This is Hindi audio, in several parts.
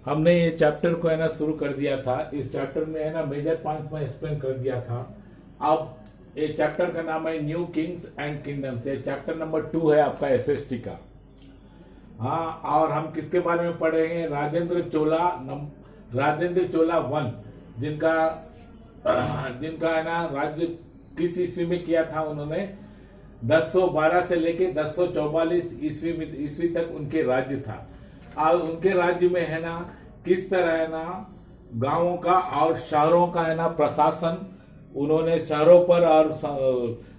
हमने ये चैप्टर को है ना शुरू कर दिया था। इस चैप्टर में है ना मेजर पॉइंट्स में एक्सप्लेन कर दिया था। अब ये चैप्टर का नाम है न्यू किंग्स एंड किंगडम्स। ये चैप्टर नंबर 2 है आपका एसएसटी का। हाँ, और हम किसके बारे में पढ़ेंगे? राजेंद्र चोला 1, जिनका है ना राज्य किस ईस्वी में किया था उन्होंने? 1012 से लेके 1044 ईस्वी तक उनके राज्य था। और उनके राज्य में है ना किस तरह है ना गांवों का और शहरों का है ना प्रशासन, उन्होंने शहरों पर और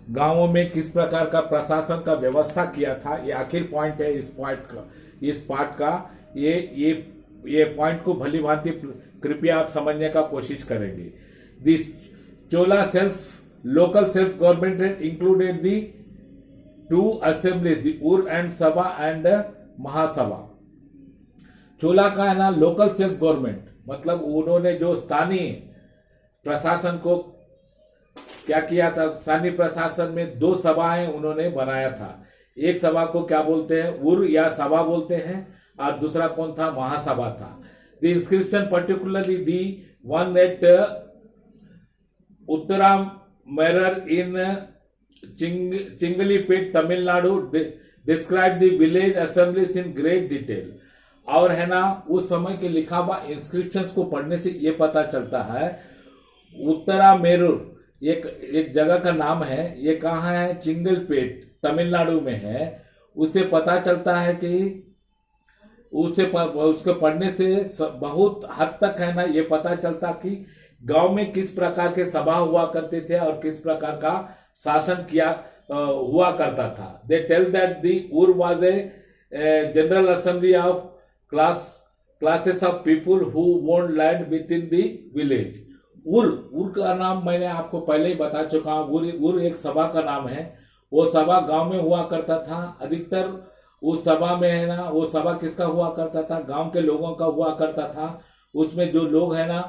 गांवों में किस प्रकार का प्रशासन का व्यवस्था किया था। ये आखिर पॉइंट है इस पार्ट का। ये पॉइंट को भली भांति कृपया आप समझने का कोशिश करेंगे। This Chola local self government included the 2 assemblies, दी उर एंड सभा एंड महासभा। चोला का है ना लोकल सेल्फ गवर्नमेंट मतलब उन्होंने जो स्थानीय प्रशासन को क्या किया था? स्थानीय प्रशासन में 2 सभाएं उन्होंने बनाया था। एक सभा को क्या बोलते हैं? उर या सभा बोलते हैं, और दूसरा कौन था? महासभा था। The inscription particularly the one at Uttaramerur in Chingleput Tamil Nadu describe the village assemblies in great detail. और है ना उस समय के लिखा हुआ इंस्क्रिप्शंस को पढ़ने से ये पता चलता है उत्तरा मेरूर एक जगह का नाम है। ये कहाँ है? चिंगलपेट तमिलनाडु में है। उससे पता चलता है कि उसके पढ़ने से बहुत हद तक है ना ये पता चलता कि गांव में किस प्रकार के सभा हुआ करते थे और किस प्रकार का शासन हुआ करता था। दे टेल दैट दी उर was a general assembly of classes of people who owned land with in the village. उर का नाम मैंने आपको पहले ही बता चुका हूँ। उर एक सभा का नाम है। वो सभा गांव में हुआ करता था। अधिकतर उस सभा में है ना, वो सभा किसका हुआ करता था? गांव के लोगों का हुआ करता था। उसमें जो लोग है ना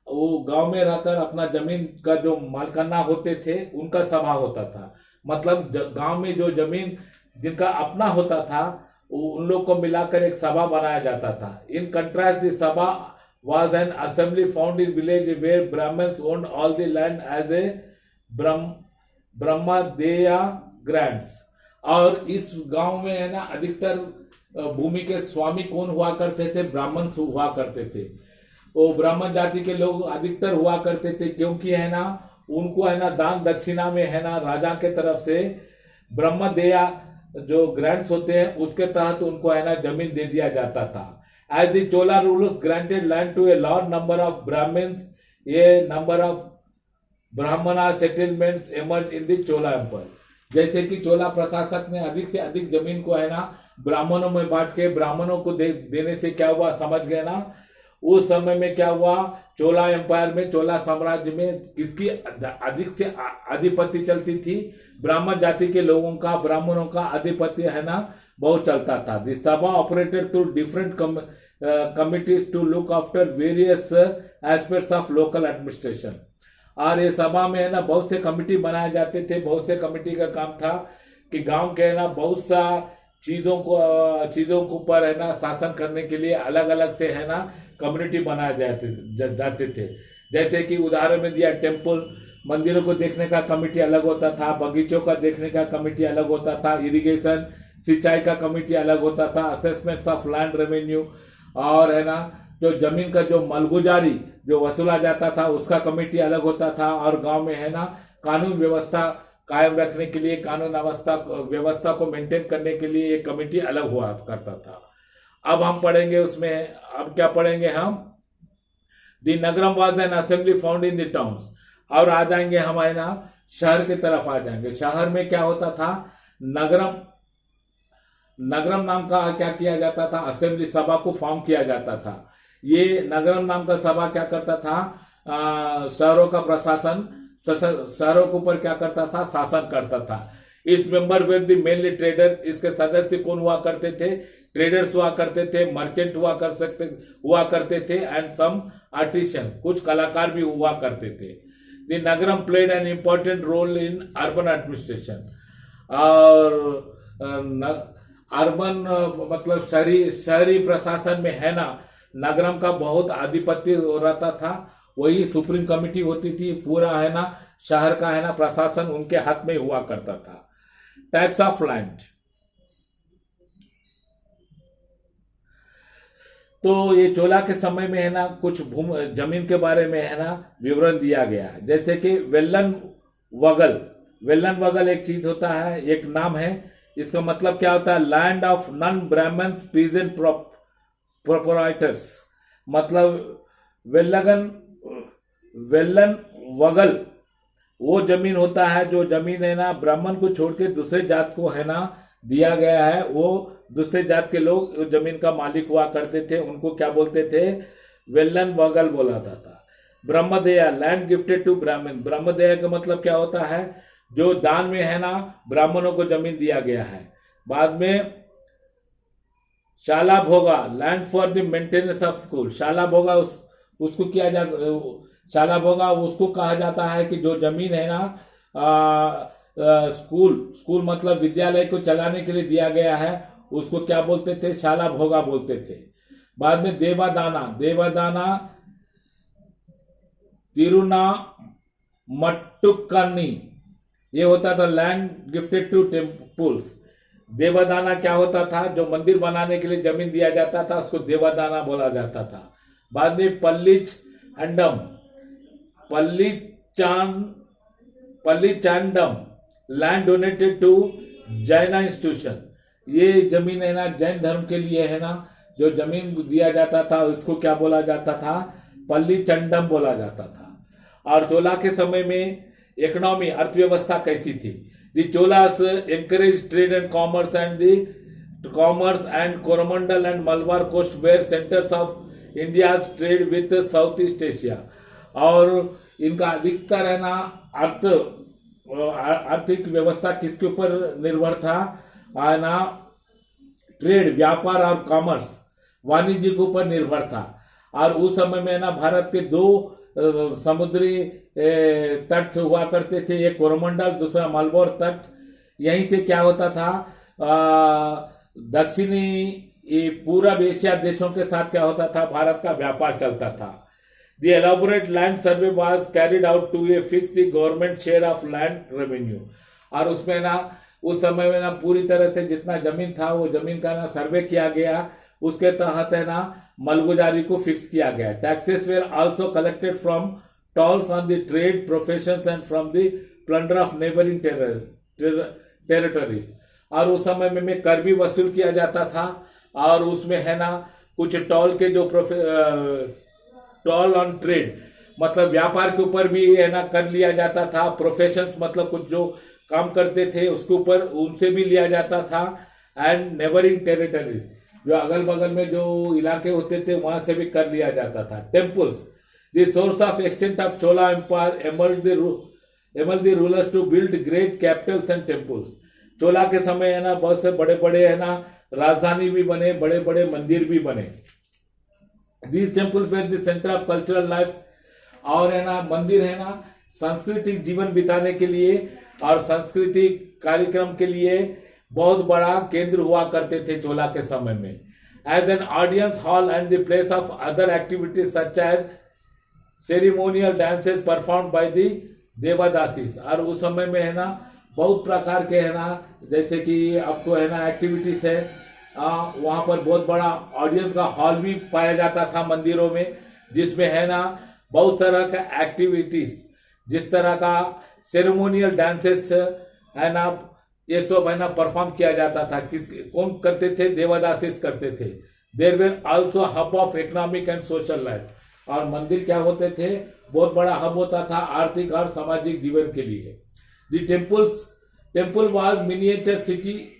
वो गांव में रहकर अपना जमीन का जो मालकाना होते थे उनका सभा होता था। मतलब गांव में जो जमीन जिनका अपना होता था उन लोग को मिलाकर एक सभा बनाया जाता था। इन कंट्रास्ट द सभा was an assembly found in village where Brahmins owned all the land as a brahmadeya grants. और इस गांव में है ना अधिकतर भूमि के स्वामी कौन हुआ करते थे? ब्राह्मण हुआ करते थे। वो ब्राह्मण जाति के लोग अधिकतर हुआ करते थे, क्योंकि है ना उनको है ना दान दक्षिणा में है ना राजा के तरफ से ब्रह्मदेया जो ग्रांट्स होते हैं उसके तहत उनको है ना जमीन दे दिया जाता था। As the Chola rulers granted land to a large number of Brahmins, a number of Brahmana settlements emerged in the Chola Empire। जैसे कि चोला प्रशासक ने अधिक से अधिक जमीन को है ना ब्राह्मणों में बांट के ब्राह्मणों को देने से क्या हुआ? समझ गए ना? उस समय में क्या हुआ? चोला एम्पायर में, चोला साम्राज्य में किसकी अधिक से आधिपत्य चलती थी? ब्राह्मण जाति के लोगों का, ब्राह्मणों का आधिपत्य है ना बहुत चलता था। This sabha operated through different committees to look after various aspects of local administration. और ये सभा में है ना बहुत से कमिटी बनाए जाते थे। बहुत से कमिटी का काम था कि गांव के है ना बहुत सा चीजों को ऊपर है ना शासन करने के लिए अलग अलग से है ना कम्युनिटी बनाए जाते थे। जैसे कि उदाहरण में दिया, टेम्पल मंदिरों को देखने का कमिटी अलग होता था, बगीचों का देखने का कमिटी अलग होता था, इरिगेशन सिंचाई का कमिटी अलग होता था, असेसमेंट ऑफ लैंड रेवेन्यू, और है ना जो जमीन का जो मलगुजारी जो वसूला जाता था उसका कमिटी अलग होता था। और गांव में है ना कानून व्यवस्था कायम रखने के लिए, कानून व्यवस्था को मेंटेन करने के लिए एक कमिटी अलग हुआ करता था। अब हम पढ़ेंगे उसमें, अब क्या पढ़ेंगे हम? The Nagaram was an assembly found in the towns. और आ जाएंगे हम है ना शहर की तरफ आ जाएंगे। शहर में क्या होता था? नगरम नाम का क्या किया जाता था? असेंबली सभा को फॉर्म किया जाता था। ये नगरम नाम का सभा क्या करता था? शहरों का प्रशासन, शहरों के ऊपर क्या करता था? शासन करता था। इस member way the mainly trader. इसके सदस्य कौन हुआ करते थे? ट्रेडर्स हुआ करते थे, मर्चेंट हुआ करते थे, एंड सम आर्टिशियन, कुछ कलाकार भी हुआ करते थे। The nagaram played an important role in urban administration. और अर्बन मतलब शहरी प्रशासन में है ना नगरम का बहुत आधिपत्य रहता था, वही सुप्रीम कमेटी होती थी, पूरा है ना शहर का है ना प्रशासन उनके हाथ में हुआ करता था। टाइप्स ऑफ लैंड, तो ये चोला के समय में है ना कुछ जमीन के बारे में है ना विवरण दिया गया है, जैसे कि वेल्लन वगल। वेल्लन वगल एक चीज होता है, एक नाम है, इसका मतलब क्या होता है, लैंड ऑफ नॉन ब्राह्मण पीजेंट प्रोपराइटर्स। मतलब वेल्लन वगल वो जमीन होता है जो जमीन है ना ब्राह्मण को छोड़ के दूसरे जात को है ना दिया गया है, वो दूसरे जात के लोग जमीन का मालिक हुआ करते थे, उनको क्या बोलते थे, वेल्लन वगल बोला जाता था। ब्रह्मदेया, लैंड गिफ्टेड टू ब्राह्मण। ब्रह्मदेया का मतलब क्या होता है, जो दान में है ना ब्राह्मणों को जमीन दिया गया है। बाद में शाला भोगा, land for the maintenance of school. शाला भोगा उसको किया जाता, शाला भोगा उसको कहा जाता है कि जो जमीन है ना स्कूल मतलब विद्यालय को चलाने के लिए दिया गया है, उसको क्या बोलते थे, शाला भोगा बोलते थे। बाद में देवादाना, देवादाना तिरुना मट्टुकनी, ये होता था लैंड गिफ्टेड टू टेम्पल्स। देवादाना क्या होता था, जो मंदिर बनाने के लिए जमीन दिया जाता था उसको देवादाना बोला जाता था। बाद में पल्लीचांडम, लैंड डोनेटेड टू जैना इंस्टीट्यूशन। ये जमीन है ना जैन धर्म के लिए है ना जो जमीन दिया जाता था उसको क्या बोला जाता था, पल्लीचंडम बोला जाता था। और चोला के समय में इकोनॉमी, अर्थव्यवस्था कैसी थी, the Cholas encourage trade and commerce and Coromandel and Malabar coast were centres of India trade with south east Asia. और इनका अधिकतर है ना आर्थिक व्यवस्था किसके ऊपर निर्भर था, है ना ट्रेड, व्यापार और कॉमर्स, वाणिज्य के ऊपर निर्भर था। और उस समय में ना भारत के दो समुद्री तट हुआ करते थे, एक कोरोमंडल, दूसरा मलबार तट। यहीं से क्या होता था, दक्षिणी पूर्व एशिया देशों के साथ क्या होता था, भारत का व्यापार चलता था। The elaborate land survey was carried out to fix the government share of land revenue। और उसमें ना उस समय में ना पूरी तरह से जितना जमीन था वो जमीन का ना सर्वे किया गया, उसके तहत है ना मलगुजारी को फिक्स किया गया। Taxes where also collected from tolls on the trade professions and from the plunder of neighbouring territories. और उस समय में कर भी वसूल किया जाता था, और उसमें है ना कुछ टॉल के जो टॉल ऑन ट्रेड मतलब व्यापार के ऊपर भी है ना कर लिया जाता था। प्रोफेशंस मतलब कुछ जो काम करते थे उसके ऊपर उनसे भी लिया जाता था। एंड नेबरिंग टेरिटरीज, जो अगल बगल में जो इलाके होते थे वहां से भी कर लिया जाता था। Temples, the source of extent of Chola empire enable the rulers to build great capitals and temples. Chola के समय है ना बहुत से बड़े बड़े है ना राजधानी भी बने, बड़े बड़े मंदिर भी बने। These temples were the center of cultural life। और है ना मंदिर है ना सांस्कृतिक जीवन बिताने के लिए और सांस्कृतिक कार्यक्रम के लिए बहुत बड़ा केंद्र हुआ करते थे चोला के समय में। As an audience hall and the place of other activities such as ceremonial dances perform by the devadasis. और उस समय में है ना बहुत प्रकार के है ना जैसे कि आपको है ना एक्टिविटीज है, वहां पर बहुत बड़ा ऑडियंस का हॉल भी पाया जाता था मंदिरों में, जिसमें है ना बहुत तरह का एक्टिविटीज, जिस तरह का सेरेमोनियल डांसेस है ना ये सब है ना परफॉर्म किया जाता था। कौन करते थे, देवादासीस करते थे। There were also hub of economic and social life. और मंदिर क्या होते थे, बहुत बड़ा हब होता था आर्थिक और सामाजिक जीवन के लिए। The temple was miniature city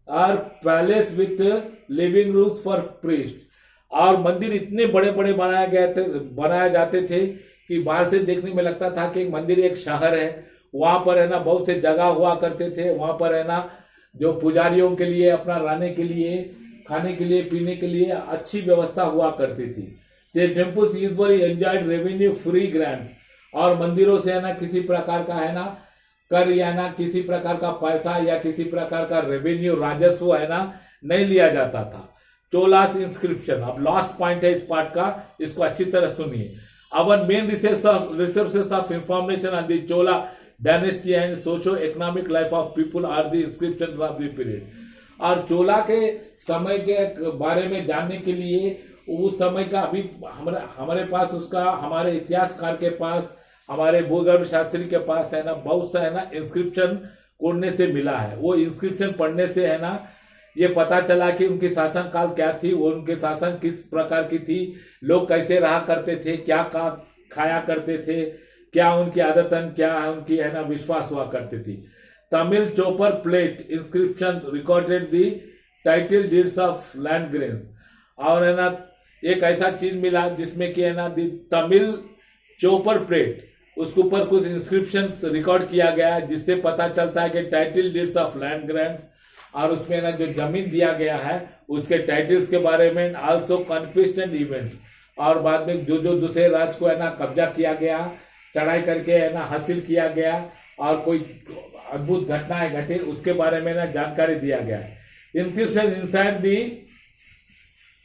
और palace with living rooms for priest. और मंदिर इतने बड़े बड़े बनाए जाते थे कि बाहर से देखने में लगता था कि मंदिर एक शहर है। वहां पर है ना बहुत से जगह हुआ करते थे, वहां पर है ना जो पुजारियों के लिए अपना रहने के लिए, खाने के लिए, पीने के लिए अच्छी व्यवस्था हुआ करती थी। The temples usually enjoyed revenue free grants. और मंदिरों से है ना किसी प्रकार का है ना कर या ना किसी प्रकार का पैसा या किसी प्रकार का रेवेन्यू राजस्व है ना नहीं लिया जाता था। चोलास इंस्क्रिप्शन। अब लास्ट पॉइंट है इस पार्ट का, इसको अच्छी तरह सुनिए। Our main resources of information on the Chola dynasty and socio-economic life of people are the inscriptions of the period। और चोला के समय के बारे में जानने के लिए उस समय का अभी हमारे पास उसका, हमारे इतिहासकार के पास, हमारे भूगर्भ शास्त्री के पास है ना, बहुत सा है ना इंस्क्रिप्शन कोडने से मिला है। वो इंस्क्रिप्शन पढ़ने से है ना ये पता चला कि उनकी शासन काल क्या थी, वो उनके शासन किस प्रकार की थी, लोग कैसे रहा करते थे, क्या खाया करते थे, क्या उनकी आदतन, क्या उनकी है ना विश्वास हुआ करती थी। Tamil chopper plate inscription recorded the title deeds of land grains. और है ना एक ऐसा चीज मिला जिसमें कि है ना दी तमिल चोपर प्लेट, उसके ऊपर कुछ इंस्क्रिप्शन रिकॉर्ड किया गया जिससे पता चलता है कि title deeds of land grains, और उसमें ना जो जमीन दिया गया है उसके टाइटल्स के बारे में, आल्सो कॉन्क्विस्ट एंड इवेंट्स, और बाद में जो जो दूसरे राज्य को है ना कब्जा किया गया, चढ़ाई करके है ना हासिल किया गया, और कोई अद्भुत घटनाएं घटी उसके बारे में ना जानकारी दिया गया है। Inscription inside the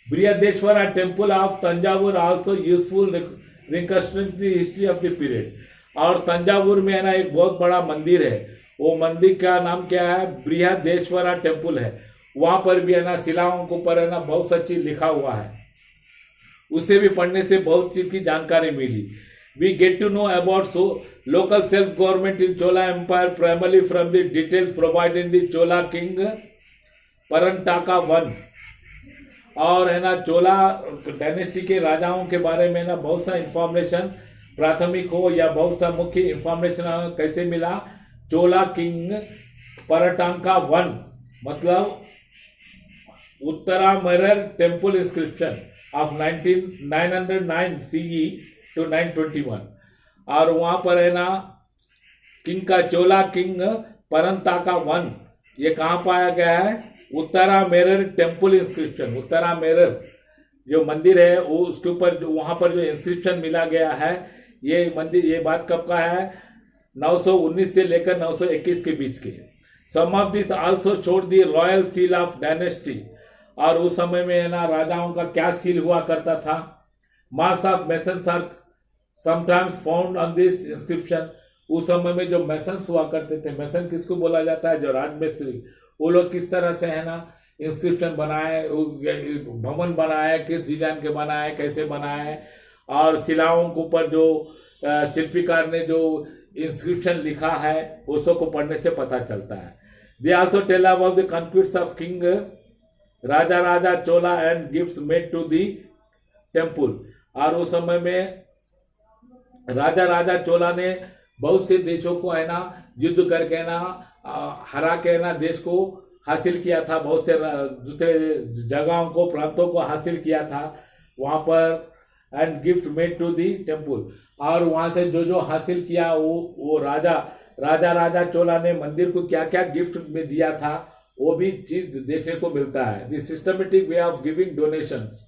Brihadeeswara temple of Thanjavur also useful reconstruct the history of the period. और तंजावुर में है ना एक बहुत बड़ा मंदिर है, वो मंदिर का नाम क्या है, बृहदेश्वरा टेम्पल है। वहां पर भी है ना शिलाओं के ऊपर है ना बहुत सा चीज लिखा हुआ है, उसे भी पढ़ने से बहुत चीज की जानकारी मिली। We get to know about local self government in Chola empire primarily from the details provided in the Chola king Parantaka one. और है ना चोला डायनेस्टी के राजाओं के बारे में ना बहुत सा इंफॉर्मेशन प्राथमिक हो या बहुत सा मुख्य इंफॉर्मेशन कैसे मिला। चोला किंग परटांका वन मतलब Uttaramerur temple inscription of 909 CE to 921। और वहां पर है ना किंग का चोला किंग परंताका वन, ये कहाँ पाया गया है, Uttara mirror temple inscription. Uttara mirror जो मंदिर है वो उसके ऊपर वहां पर जो इंस्क्रिप्शन मिला गया है, ये मंदिर, ये बात कब का है, 919 से लेकर 921 के बीच के। Some of this also showed the royal seal of dynasty. और उस समय में है ना राजाओं का क्या सील हुआ करता था। Marks of masons are sometimes found on this inscription. उस समय में जो मेसन्स हुआ करते थे, मेसन किसको बोला जाता है, जो राजमिस्त्री, वो लोग किस तरह से है ना इंस्क्रिप्शन बनाए, भवन बनाए, किस डिजाइन के बनाए, कैसे बनाए, और शिलाओं के ऊपर जो शिल्पीकार ने जो इंस्क्रिप्शन लिखा है उसको को पढ़ने से पता चलता है। They also tell about the conquest of king Raja Raja Chola and gifts made to the temple. और उस समय में राजा राजा चोला ने बहुत से देशों को है ना युद्ध करके ना हरा के ना देश को हासिल किया था, बहुत से दूसरे जगहों को, प्रांतों को हासिल किया था वहां पर। And gift made to the temple, और वहां से जो जो हासिल किया वो राजा चोला ने मंदिर को क्या क्या गिफ्ट में दिया था वो भी चीज देखने को मिलता है। The systematic way of giving donations,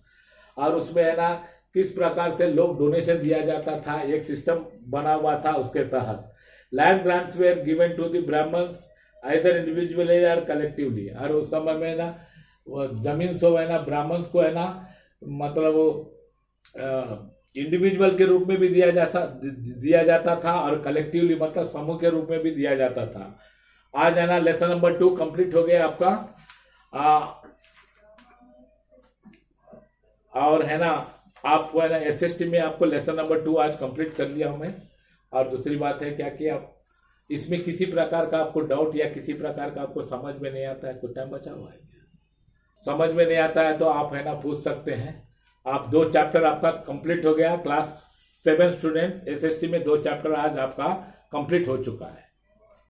और उसमें है ना किस प्रकार से लोग डोनेशन दिया जाता था, एक सिस्टम बना हुआ था उसके तहत। Land grants were given to the Brahmins either individually और कलेक्टिवली। और उस समय में ना जमीन सो है ना ब्राह्मण्स को है ना मतलब इंडिविजुअल के रूप में भी दिया जाता था और कलेक्टिवली मतलब समूह के रूप में भी दिया जाता था। आज है ना लेसन नंबर 2 कंप्लीट हो गया आपका। और है ना आपको है ना SST में आपको लेसन नंबर 2 आज कंप्लीट कर लिया हूं मैं। और दूसरी बात है क्या कि आप इसमें किसी प्रकार का आपको डाउट या किसी प्रकार का आपको समझ में नहीं आता है, कुछ टाइम बचा हुआ है, समझ में नहीं आता है तो आप है ना पूछ सकते हैं। आप 2 चैप्टर आपका कंप्लीट हो गया। क्लास 7 स्टूडेंट SST में 2 चैप्टर आज आपका कंप्लीट हो चुका है।